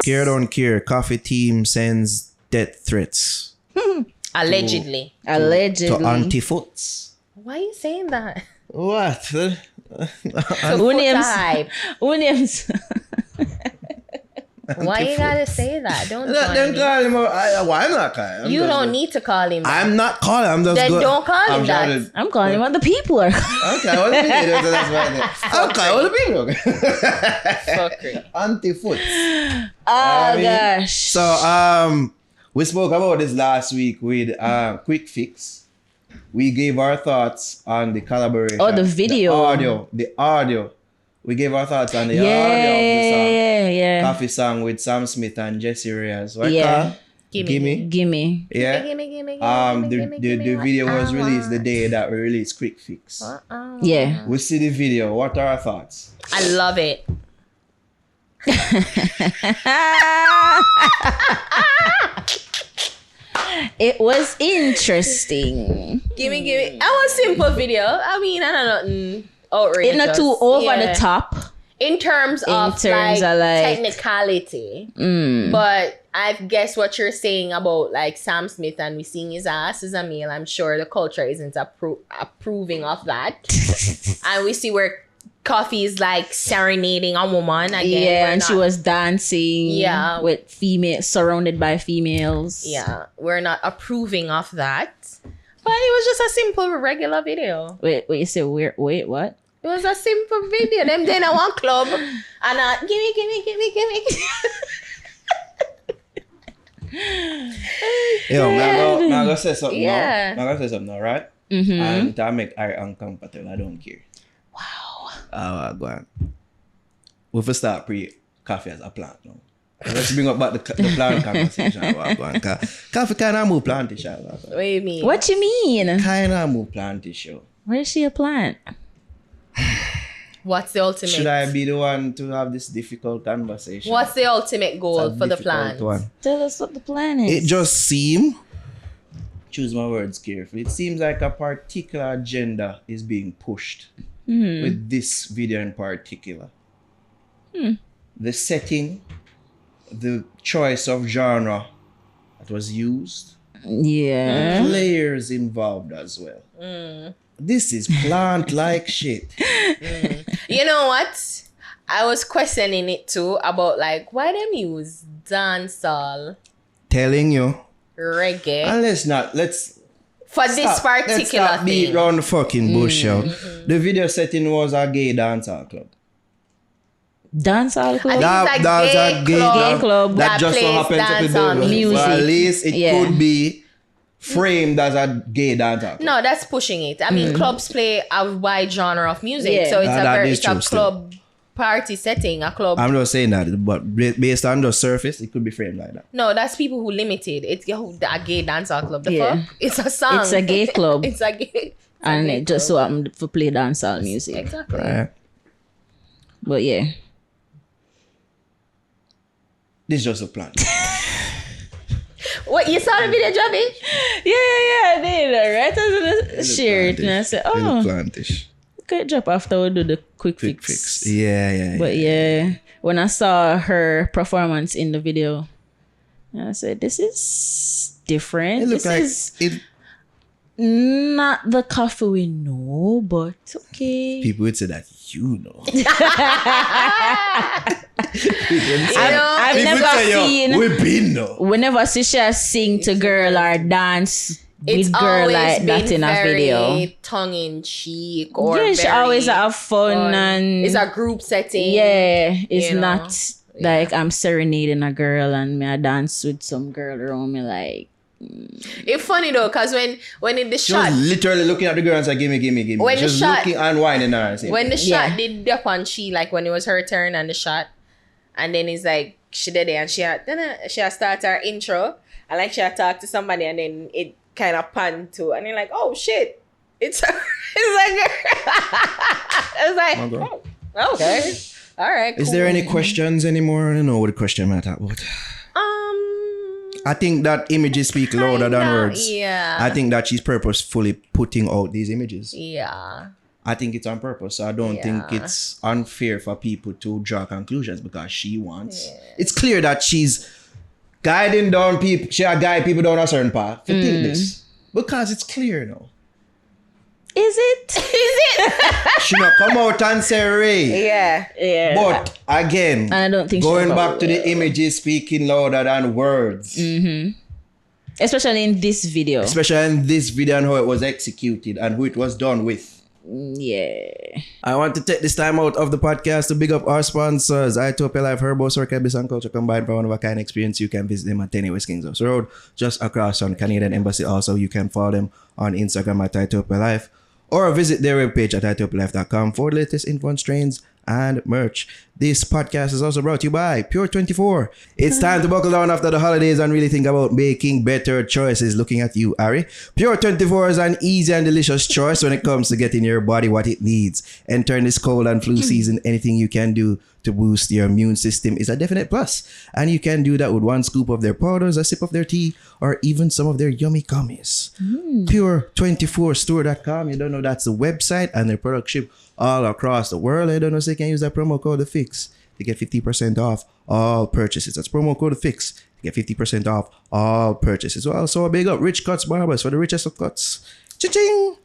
Care don't care. Coffee team sends death threats. Allegedly. To anti-foots. Why are you saying that? What? Who names? Why you gotta say that? Don't call Don't him. call him. Why I'm not calling him? You don't need to call him that. I'm not calling. I'm just Then good. don't call him that. I'm calling him what the people are. Okay, what the people? That's right. Okay, what the people? Fuckery. Anti-foot. Oh gosh. So we spoke about this last week with Quick Fix. We gave our thoughts on the collaboration. Oh, the video. The audio. We gave our thoughts on the audio of the song. Yeah. Coffee song with Sam Smith and Jesse Reyes. What Yeah. Gimme. Yeah. Gimme. The video was released the day that we released Quick Fix. Yeah. We see the video. What are our thoughts? I love it. It was interesting. Gimme. That was simple video. I mean, I don't know. Outrageous. It's not too over the top. In terms of like technicality. But I guess what you're saying about like Sam Smith and we seeing his ass as a male, I'm sure the culture isn't approving of that. And we see where Koffee is like serenading a woman again. Yeah, and she was dancing. Yeah. With surrounded by females. Yeah, we're not approving of that. But it was just a simple regular video. Wait, you say wait, what? It was a simple video. Them then I one club and gimme. Yo, I'm gonna say something Yeah. now. I'm gonna say something now, right? And to make I uncomfortable, I don't care. Wow. Go on. We first start pre-coffee as a plant now. Let's bring up back the plant conversation. Coffee kind of move plantish. What do you mean? What you mean? Kind of move plantish. Where is she a plant? What's the ultimate? Should I be the one to have this difficult conversation? What's the ultimate goal for the plant? Tell us what the plan is. It just seems, choose my words carefully, it seems like a particular agenda is being pushed with this video in particular. The setting, the choice of genre that was used, Yeah. players involved as well. This is plant-like shit. You know what? I was questioning it too about like why them use dancehall, Telling you. reggae And let's for this particular let's stop beat thing. round the fucking bush out. The video setting was a gay dancehall club. Dancehall club? I think it's a gay club that that just so plays happens to be dancehall the music. Well, at least it Yeah. could be framed as a gay dancehall club. No, that's pushing it. I mean, clubs play a wide genre of music, Yeah. so it's That is a true still. club party setting. A club. I'm not saying that, but based on the surface, it could be framed like that. No, that's people who limit it. It's a gay dancehall club. The Yeah. fuck? It's a song. It's a gay club. It's a gay. And it just so happened to play dancehall music. Exactly. Right? But yeah. This is just a plan. What, you saw the video, Joby? Yeah, I did. Right as I shared. And I said, oh, plantish. could drop after we do the quick Quick fix. fix. Yeah. But yeah, when I saw her performance in the video, I said, this is different. It looked This like is not the Koffee we know, but okay. people would say that you know. I've never seen. We been know. Whenever Sisha sing to girl or dance It's with girl always like that been in a video. very tongue-in-cheek or Yeah, she very always have fun and it's a group setting. yeah, it's you know. not like I'm serenading a girl and me I dance with some girl around me like. It's funny though, cause when in the She shot, was literally looking at the girl and said, gimme. When She the was shot- looking and whining her. And saying, when the shot Yeah. did dip on she, like when it was her turn and the shot, and then it's like she did it and she had start her intro and like she had talked to somebody and then it kind of panned to and you're like, oh shit, it's her. It's like My girl. oh, okay, all right. Is there any questions anymore? I don't know what the question might talk about. I think that images speak louder than Kinda, words. yeah. I think that she's purposefully putting out these images. Yeah. I think it's on purpose. So I don't think it's unfair for people to draw conclusions because she wants. Yeah. It's clear that she's guiding down people. She guide people down a certain path to think this because it's clear now. Is it? She not come out and say Ray. Yeah. But again, I don't think going back to the images speaking louder than words. Mm-hmm. Especially in this video. And how it was executed and who it was done with. Yeah. I want to take this time out of the podcast to big up our sponsors. Itopia Life Herbal Store Cannabis and Culture combined for one-of-a-kind experience. You can visit them at 10 West Kings Road, just across from Canadian Embassy. Also, you can follow them on Instagram at Itopia Life or visit their webpage at itopialife.com for the latest info on strains and merch. This podcast is also brought to you by Pure 24. It's time to buckle down after the holidays and really think about making better choices. Looking at you, Ari. Pure 24 is an easy and delicious choice when it comes to getting your body what it needs. Entering this cold and flu season, anything you can do to boost your immune system is a definite plus. And you can do that with one scoop of their powders, a sip of their tea, or even some of their yummy gummies. Pure24store.com. You don't know that's the website, and their product ship all across the world. I don't know, so you can use that promo code TheFix to get 50% off all purchases. That's promo code TheFix to get 50% off all purchases. Well, so a big up Rich Cuts Barbers for the richest of cuts. Cha-ching!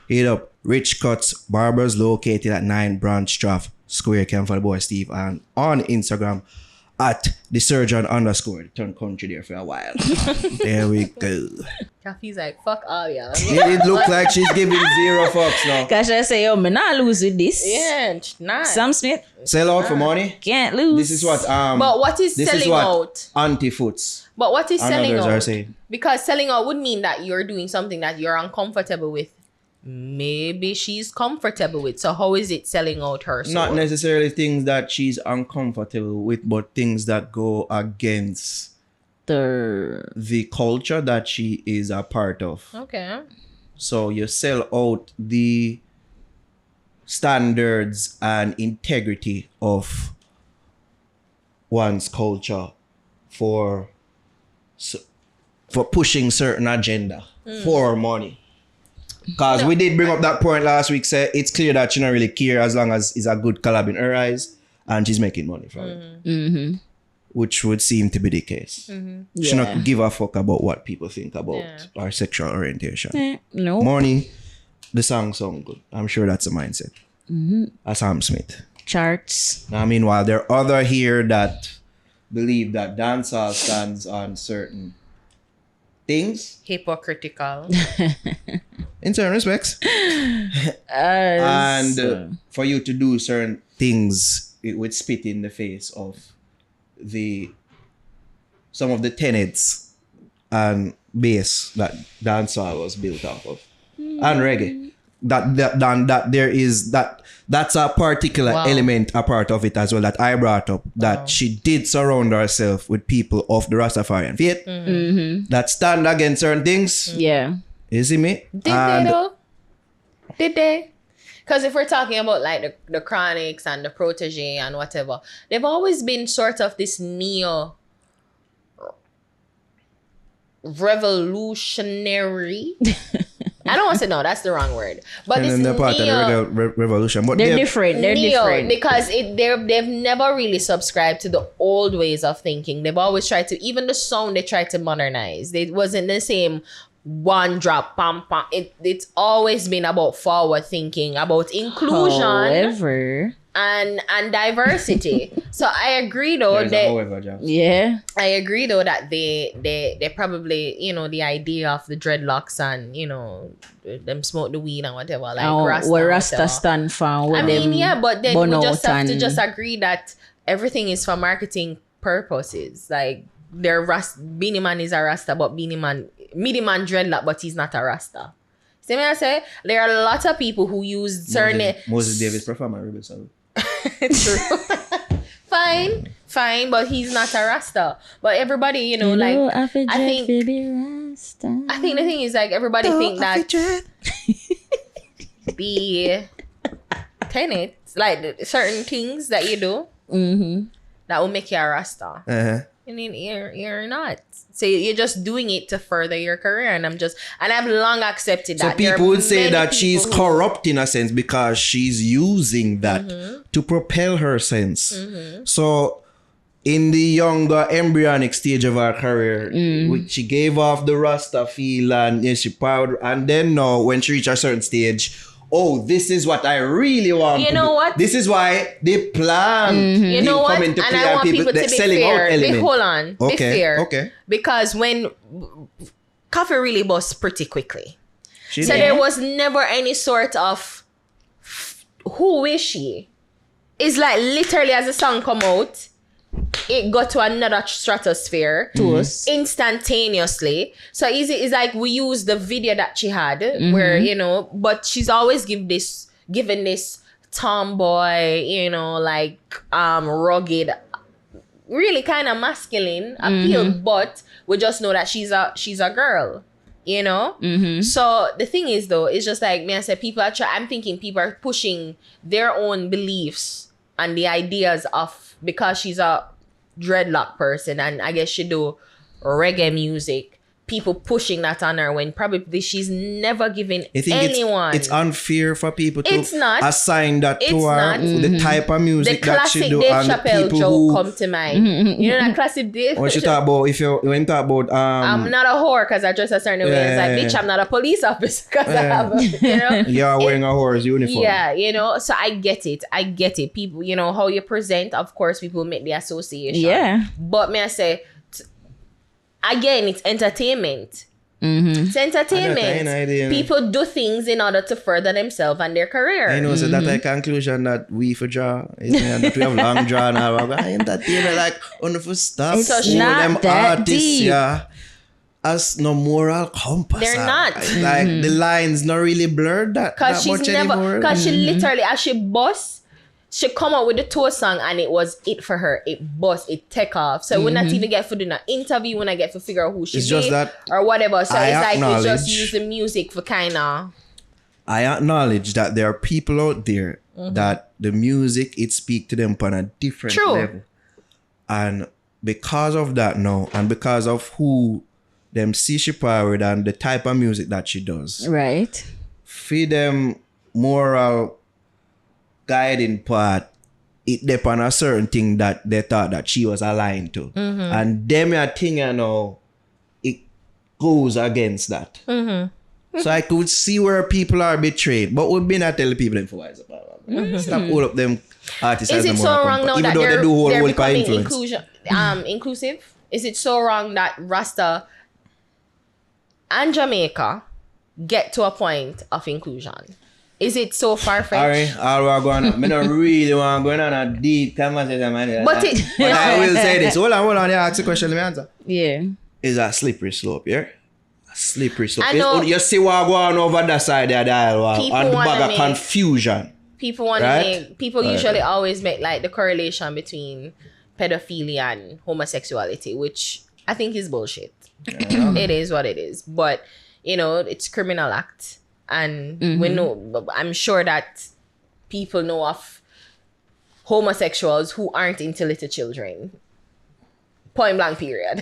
Hit up Rich Cuts Barbers located at 9 Branch Drive Square. Can follow boy Steve and on Instagram at the surgeon _ turn country there for a while. There we go. Koffee's like, fuck all y'all. It look like she's giving 0 fucks now. Cause I say, yo, me not lose with this. Yeah, not. Sam Smith sell out for money. Can't lose. This is what But what is this selling is what out? Anti-foots. But what is selling others out? are saying. Because selling out would mean that you're doing something that you're uncomfortable with. Maybe she's comfortable with. So how is it selling out her soul? Not necessarily things that she's uncomfortable with, but things that go against the culture that she is a part of. Okay. So you sell out the standards and integrity of one's culture for pushing certain agenda for money. Because we did bring up that point last week, say it's clear that she don't really care as long as it's a good collab in her eyes and she's making money from it. Mm-hmm. Which would seem to be the case. Mm-hmm. She not give a fuck about what people think about our sexual orientation. No. Money, the song sound good. I'm sure that's a mindset. A Sam Smith. Charts. Now, meanwhile, there are other here that believe that dancehall stands on certain things. Hypocritical. In certain respects. And for you to do certain things, it would spit in the face of some of the tenets and base that dancehall was built off of. And reggae. That there is that's a particular element, a part of it as well that I brought up, that she did surround herself with people of the Rastafarian faith that stand against certain things. Yeah. You see me? Did they though? Did they? Because if we're talking about like the Chronics and the Protege and whatever, they've always been sort of this neo-revolutionary. I don't want to say no, that's the wrong word. But this they're part of the revolution. But they're different. They're different. Because they've never really subscribed to the old ways of thinking. They've always tried to, even the sound they tried to modernize. It wasn't the same one drop, pam, pam. It's always been about forward thinking, about inclusion. However, and diversity. So I agree though I agree though that they probably, the idea of the dreadlocks and them smoke the weed and whatever, like Rasta, where Rasta stand for. But then we just have to just agree that everything is for marketing purposes. Like Beanie Man is a Rasta, but Midi Man dreadlock, but he's not a Rasta. See me I say? There are a lot of people who use certain Moses Davis performer Rebel Soul. True. Fine, but he's not a Rasta. But everybody, I think the thing is like everybody think that the tenets, like certain things that you do, that will make you a Rasta. And you're not. So you're just doing it to further your career. And I've long accepted that. So people would say that she's corrupt in a sense because she's using that to propel her sense. So in the younger embryonic stage of her career, she gave off the Rasta feel and she powered. And then now when she reached a certain stage, this is what I really want. You know what? This is why they plan. You know what? And I want people to be fair. Hold on. Okay. Be fair. Okay. Because when Koffee really bust pretty quickly. There was never any sort of who is she? It's like literally as the song come out, it got to another stratosphere instantaneously. So it's like we use the video that she had where, but she's always given this tomboy, rugged, really kind of masculine appeal, but we just know that she's a girl, So the thing is though, it's just like me, I said, I'm thinking people are pushing their own beliefs and the ideas of, because she's a dreadlock person and I guess she do reggae music, people pushing that on her when probably she's never given anyone. It's unfair for people to assign that to her, the type of music that she do. The classic Dave Chappelle joke come to mind. You know that classic Dave? When you talk about I'm not a whore because I dress a certain way. It's like, bitch, I'm not a police officer because I have a, You're wearing a whore's uniform. Yeah, so I get it. People, how you present, of course, people make the association. Yeah. But may I say, again, it's entertainment. It's entertainment. People do things in order to further themselves and their career. I know, so that's a conclusion that we for draw. That we have long drawn our entertainment, like wonderful stuff. It's not them that artists, deep. As no moral compass. They're not. Like the lines not really blurred that much anymore. Because she literally, as she boss, she come out with the tour song and it was it for her. It bust, it take off. So we not even get to do an interview, when I get to figure out who she is or whatever. So it's like we just use the music for kind of. I acknowledge that there are people out there that the music, it speak to them on a different level. And because of that now, and because of who them see she powered and the type of music that she does. Right. Feed them moral guiding part, it depend on a certain thing that they thought that she was aligned to. And them a thing, it goes against that. So I could see where people are betrayed. But we've been telling people stop all of them artists. Is it so wrong now that they're becoming inclusive? Is it so wrong that Rasta and Jamaica get to a point of inclusion? Is it so far-fetched? All we're going on. I don't really want to go on a deep conversation. But I will say this. Hold on. Ask the question. Let me answer. Yeah. It's a slippery slope, yeah? A slippery slope. You see what going on over that side of the aisle and the bag of confusion. People usually always make like the correlation between pedophilia and homosexuality, which I think is bullshit. It is what it is. But, it's criminal act. And we know, I'm sure that people know of homosexuals who aren't into little children. Point blank period.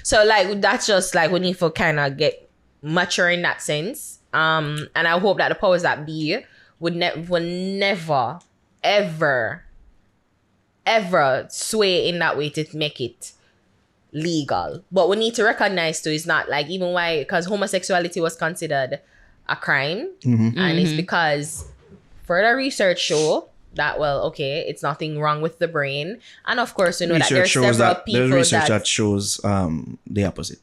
So like, that's just like, we need to kind of get mature in that sense. And I hope that the powers that be would never, ever sway in that way to make it legal. But we need to recognize too, it's not like, even why, because homosexuality was considered a crime, and it's because further research show that it's nothing wrong with the brain, and of course we know that there's several people the research that shows the opposite,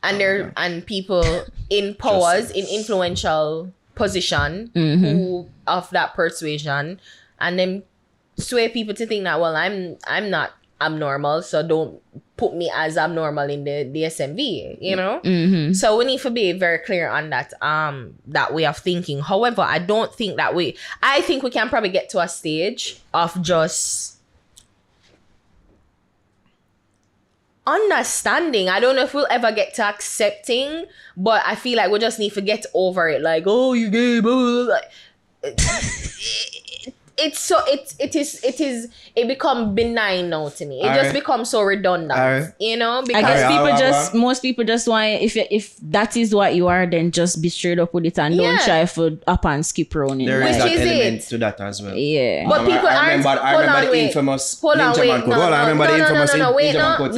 and and people in powers in influential position who of that persuasion, and then sway people to think that I'm not abnormal, so don't put me as abnormal in the SMV, So we need to be very clear on that that way of thinking. However, I don't think I think we can probably get to a stage of just understanding. I don't know if we'll ever get to accepting, but I feel like we just need to get over it. Like, oh, you gay, blah, blah, blah. it become benign now to me. It just becomes so redundant, you know, because most people just want, if that is what you are, then just be straight up with it and don't try for up and skip around it. There is that element to that as well. Yeah, but people aren't. I remember the infamous Ninja Man quote. I remember the infamous Ninja Man quote.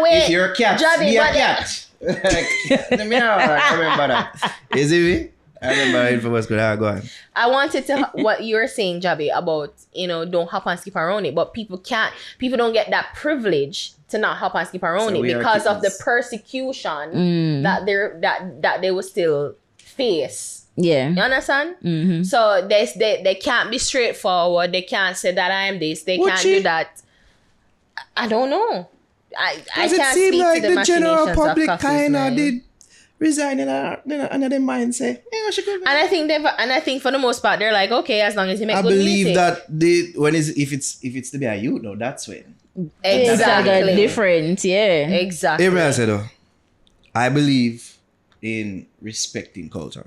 Wait. If you're a cat, be a cat. I remember that. Is it me? I remember the infamous quote. Go on. I wanted to what you're saying, Javi, about, you know, don't hop and skip around it, but people don't get that privilege to not hop and skip around it because of the persecution that they will still face. Yeah. You understand? Mm-hmm. So they can't be straightforward. They can't say that I am this. They can't do that. I don't know. I can't speak like to the general machinations public of kind of mind. did resign in another mindset. Yeah, she could. And I think for the most part they're like, okay, as long as you make I good music. believe that if it's to be a youth, no, that's when. Exactly. Different, yeah. Exactly. Everyone I said though, I believe in respecting culture.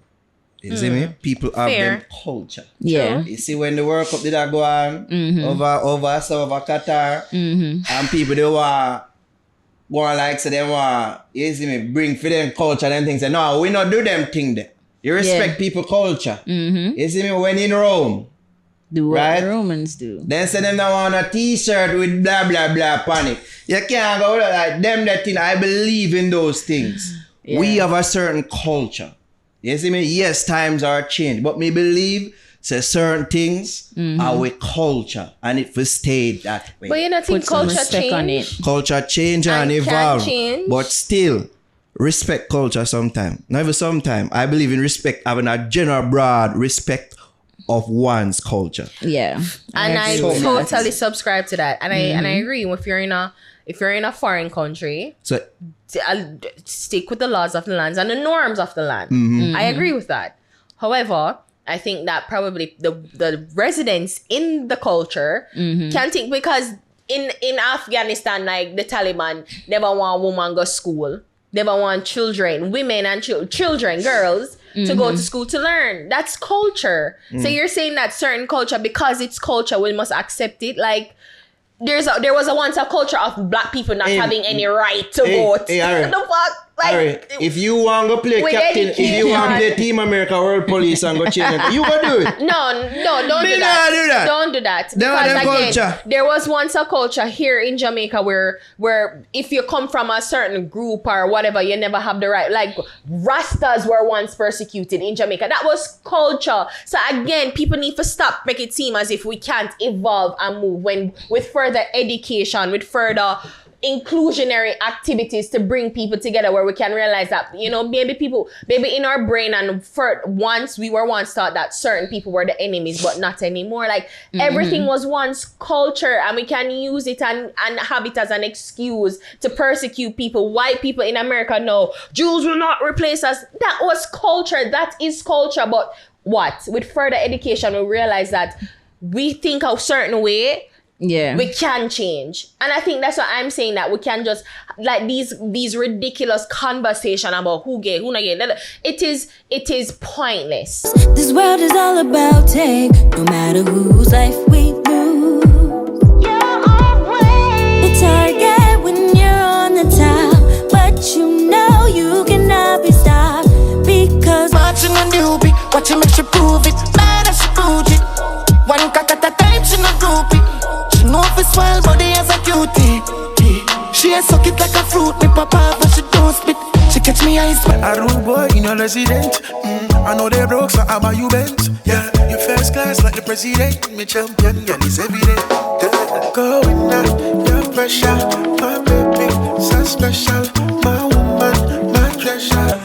You see me? People have them culture. Yeah. You see when the World Cup did that go on over Qatar, and people they were going like so they want, you see me, bring for them culture and things. Say no, we not do them thing there. You respect people culture. You see me, when in Rome, do what the Romans do. Then say them now want a t-shirt with blah blah blah panic. You can't go like them that thing. I believe in those things. Yeah. We have a certain culture. You see me? Yes, times are changed, but me believe say certain things are with culture and it will stay that way. But you don't think culture change? Culture change and evolve, but still respect culture sometime. Not even sometime. I believe in respect, having a general broad respect of one's culture. Yeah, and I totally subscribe to that, and I agree. If you're in a foreign country, so stick with the laws of the land and the norms of the land. I agree with that. However, I think that probably the residents in the culture can think, because in Afghanistan, like the Taliban never want women go to school. Never want women and children, girls, to go to school to learn. That's culture. So you're saying that certain culture, because it's culture, we must accept it. Like, there was once a culture of black people not having any right to vote. What the fuck? Like, if you want to play captain, if you want to play Team America World Police and go change it, you go do it. No, don't do that. Don't do that. Because again, there was once a culture here in Jamaica where if you come from a certain group or whatever, you never have the right. Like, Rastas were once persecuted in Jamaica. That was culture. So again, people need to stop make it seem as if we can't evolve and move with further education, with further inclusionary activities to bring people together, where we can realize that, you know, maybe in our brain, and we were once taught that certain people were the enemies, but not anymore. Like, everything was once culture, and we can use it and have it as an excuse to persecute people. White people in America know Jews will not replace us. That was culture. That is culture. But with further education, we realize that we think a certain way. Yeah, we can change. And I think that's what I'm saying, that we can just, like, these ridiculous conversation about who gay, who not gay, it is pointless. This world is all about take, no matter whose life we lose. You're always the target when you're on the top, but you know you cannot be stopped, because watching a newbie, watching make she prove it, man if she prove it. One cut at a time, she not groupie. She know if it's swell, body has a cutie. She a suck it like a fruit, me papa, but she don't spit. She catch me eyes. A rude boy in your resident. I know they broke, so how about you bent? Yeah, you first class like the president. Me champion, yeah, it's evident. Going down, your pressure. My baby, so special. My woman, my treasure.